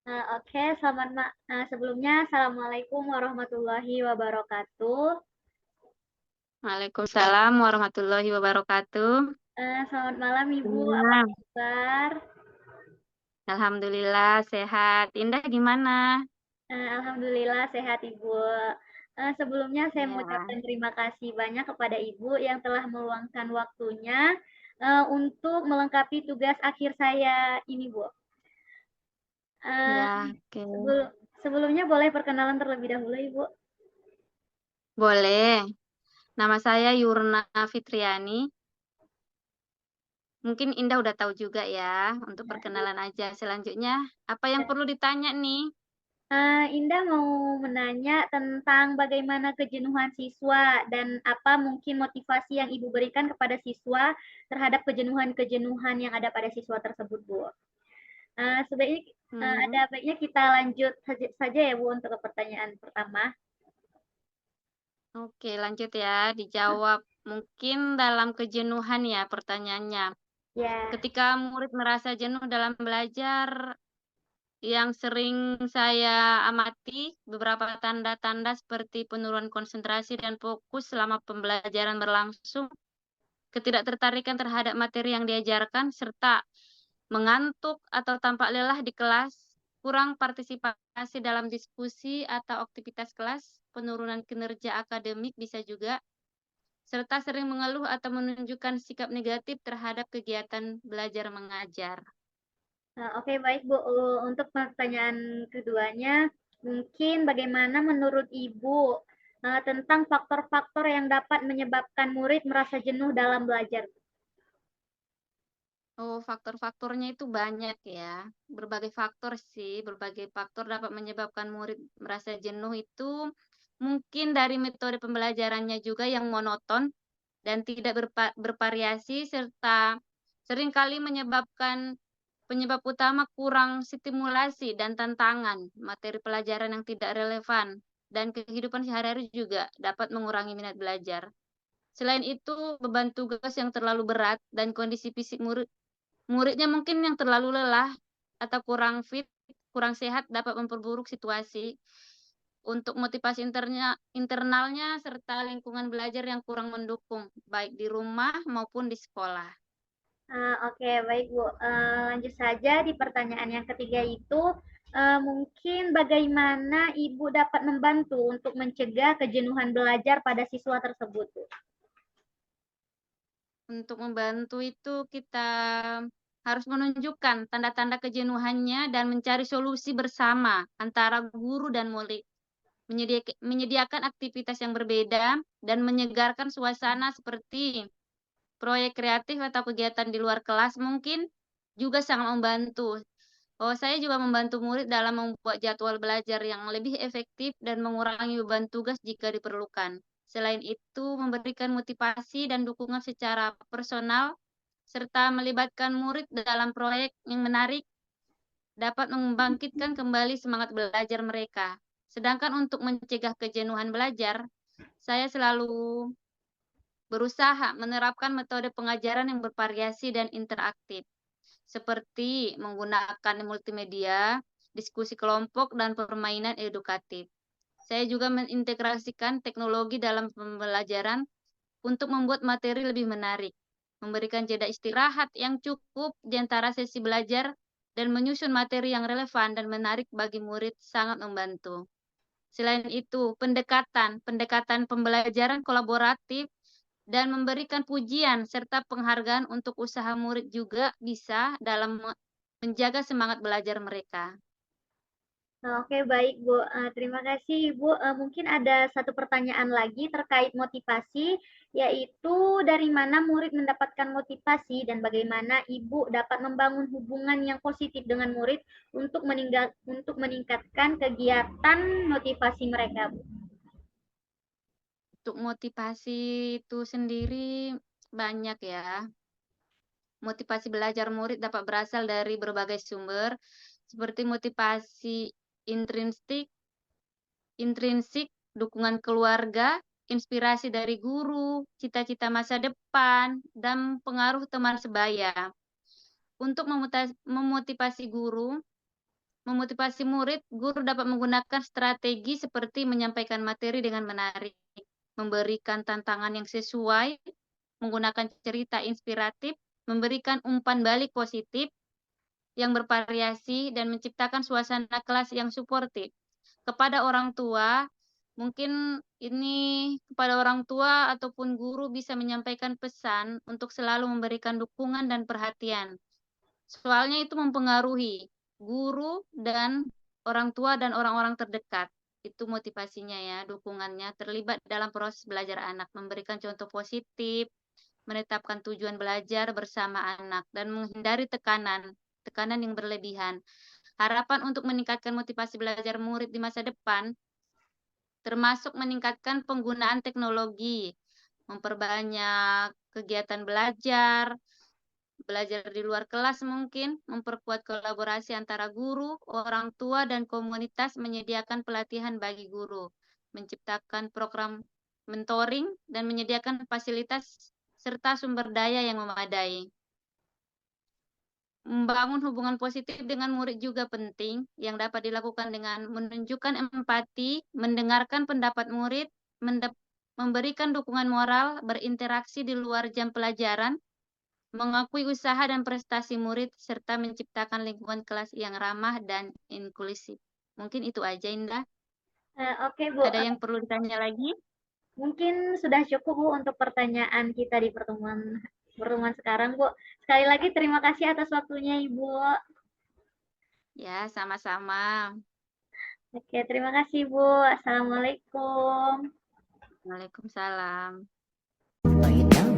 Oke, sebelumnya Assalamualaikum warahmatullahi wabarakatuh. Waalaikumsalam warahmatullahi wabarakatuh. Selamat malam Ibu, apa Nah, kabar? alhamdulillah sehat. Indah gimana? Alhamdulillah sehat Ibu. Sebelumnya saya Ya, mengucapkan terima kasih banyak kepada Ibu yang telah meluangkan waktunya untuk melengkapi tugas akhir saya ini, Bu. Eh, ya, oke. sebelumnya boleh perkenalan terlebih dahulu, Ibu? Boleh. Nama saya Yurna Fitriani. Mungkin Indah udah tahu juga ya, untuk perkenalan aja. Selanjutnya, apa yang perlu ditanya nih? Indah mau menanya tentang bagaimana kejenuhan siswa dan apa mungkin motivasi yang Ibu berikan kepada siswa terhadap kejenuhan-kejenuhan yang ada pada siswa tersebut, Bu. Sebaiknya ada Hmm, baiknya kita lanjut saja ya, Bu, untuk ke pertanyaan pertama. oke, lanjut ya. Dijawab. Mungkin dalam kejenuhan ya pertanyaannya. Ya, Ketika murid merasa jenuh dalam belajar, yang sering saya amati beberapa tanda-tanda seperti penurunan konsentrasi dan fokus selama pembelajaran berlangsung, ketidaktertarikan terhadap materi yang diajarkan, serta mengantuk atau tampak lelah di kelas, kurang partisipasi dalam diskusi atau aktivitas kelas, penurunan kinerja akademik bisa juga, serta sering mengeluh atau menunjukkan sikap negatif terhadap kegiatan belajar mengajar. oke baik, Bu. Untuk pertanyaan keduanya, mungkin bagaimana menurut Ibu tentang faktor-faktor yang dapat menyebabkan murid merasa jenuh dalam belajar? Oh, faktor-faktornya itu banyak ya. Berbagai faktor sih, berbagai faktor dapat menyebabkan murid merasa jenuh itu mungkin dari metode pembelajarannya juga yang monoton dan tidak bervariasi serta seringkali menyebabkan penyebab utama kurang stimulasi dan tantangan, materi pelajaran yang tidak relevan dan kehidupan sehari-hari juga dapat mengurangi minat belajar. Selain itu, beban tugas yang terlalu berat dan kondisi fisik muridnya mungkin yang terlalu lelah atau kurang fit, kurang sehat dapat memperburuk situasi. Untuk motivasi internalnya serta lingkungan belajar yang kurang mendukung, baik di rumah maupun di sekolah. Oke, baik Bu. Lanjut saja di pertanyaan yang ketiga itu, mungkin bagaimana Ibu dapat membantu untuk mencegah kejenuhan belajar pada siswa tersebut, Bu? Untuk membantu itu kita harus menunjukkan tanda-tanda kejenuhannya dan mencari solusi bersama antara guru dan murid. Menyediakan aktivitas yang berbeda dan menyegarkan suasana seperti proyek kreatif atau kegiatan di luar kelas mungkin juga sangat membantu. Oh, saya juga membantu murid dalam membuat jadwal belajar yang lebih efektif dan mengurangi beban tugas jika diperlukan. Selain itu, memberikan motivasi dan dukungan secara personal serta melibatkan murid dalam proyek yang menarik dapat membangkitkan kembali semangat belajar mereka. Sedangkan untuk mencegah kejenuhan belajar, saya selalu berusaha menerapkan metode pengajaran yang bervariasi dan interaktif, seperti menggunakan multimedia, diskusi kelompok, dan permainan edukatif. Saya juga mengintegrasikan teknologi dalam pembelajaran untuk membuat materi lebih menarik, memberikan jeda istirahat yang cukup di antara sesi belajar, dan menyusun materi yang relevan dan menarik bagi murid sangat membantu. Selain itu, pendekatan pembelajaran kolaboratif dan memberikan pujian serta penghargaan untuk usaha murid juga bisa dalam menjaga semangat belajar mereka. Oke, baik, Bu. Terima kasih, Ibu. Mungkin ada satu pertanyaan lagi terkait motivasi, yaitu dari mana murid mendapatkan motivasi dan bagaimana Ibu dapat membangun hubungan yang positif dengan murid untuk meningkatkan kegiatan motivasi mereka, Bu. Untuk motivasi itu sendiri banyak ya. Motivasi belajar murid dapat berasal dari berbagai sumber, seperti motivasi intrinsik, intrinsik, dukungan keluarga, inspirasi dari guru, cita-cita masa depan, dan pengaruh teman sebaya. Untuk memotivasi guru, memotivasi murid, guru dapat menggunakan strategi seperti menyampaikan materi dengan menarik, memberikan tantangan yang sesuai, menggunakan cerita inspiratif, memberikan umpan balik positif yang bervariasi, dan menciptakan suasana kelas yang suportif. Kepada orang tua, mungkin ini kepada orang tua ataupun guru bisa menyampaikan pesan untuk selalu memberikan dukungan dan perhatian. Soalnya itu mempengaruhi guru dan orang tua dan orang-orang terdekat. Itu motivasinya ya, dukungannya terlibat dalam proses belajar anak, memberikan contoh positif, menetapkan tujuan belajar bersama anak, dan menghindari tekanan yang berlebihan. Harapan untuk meningkatkan motivasi belajar murid di masa depan, termasuk meningkatkan penggunaan teknologi, memperbanyak kegiatan belajar, belajar di luar kelas mungkin, memperkuat kolaborasi antara guru, orang tua, dan komunitas, menyediakan pelatihan bagi guru, menciptakan program mentoring, dan menyediakan fasilitas serta sumber daya yang memadai. Membangun hubungan positif dengan murid juga penting, yang dapat dilakukan dengan menunjukkan empati, mendengarkan pendapat murid, memberikan dukungan moral, berinteraksi di luar jam pelajaran, mengakui usaha dan prestasi murid, serta menciptakan lingkungan kelas yang ramah dan inklusif. Mungkin itu aja, Indah. Oke, Bu. Ada yang perlu ditanya lagi? Mungkin sudah cukup, Bu, untuk pertanyaan kita di pertemuan pertemuan sekarang, Bu. Sekali lagi terima kasih atas waktunya, Ibu. Ya, sama-sama. Oke, terima kasih, Bu. Assalamualaikum. Waalaikumsalam. Right now.